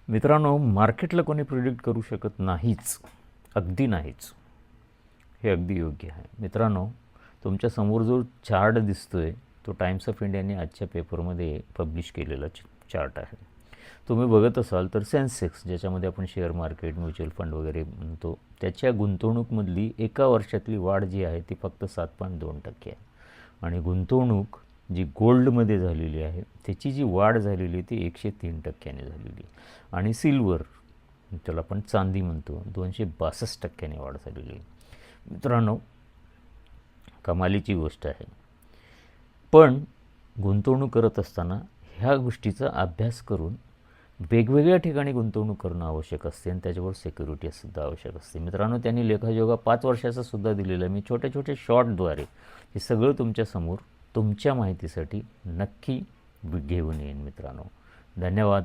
मित्रांनो, मार्केटला कोणी प्रिडिक्ट करू शकत नाहीच, अगदी नाहीच. हे अगदी योग्य आहे. मित्रांनो, तुमच्या समोर जो चार्ट दिसतोय तो टाइम्स ऑफ इंडियाने आजच्या पेपरमध्ये पब्लिश केलेला चार्ट आहे. तुम्ही बघत असाल तर सेन्सेक्स, ज्याच्यामध्ये आपण शेअर मार्केट, म्युच्युअल फंड वगैरे म्हणतो, त्याच्या गुंतवणूकमधली एका वर्षातली वाढ जी आहे ती फक्त 7.2% आहे. आणि गुंतवणूक जी गोल्डमध्ये झालेली आहे त्याची जी वाढ झालेली ती 103% झालेली. आणि सिल्वर, त्याला आपण चांदी म्हणतो, 262% वाढ झालेली. मित्रांनो, कमालीची गोष्ट आहे. पण गुंतवणूक करत असताना ह्या गोष्टीचा अभ्यास करून वेगवेगळ्या ठिकाणी गुंतवणूक करणं आवश्यक असते आणि त्याच्यावर सिक्युरिटीसुद्धा आवश्यक असते. मित्रांनो, त्यांनी लेखाजोगा 5 वर्षाचा सुद्धा दिलेला आहे. मी छोटे छोटे शॉर्टद्वारे हे सगळं तुमच्यासमोर तुमच्या माहितीसाठी नक्की घेऊन येईन. मित्रांनो, धन्यवाद.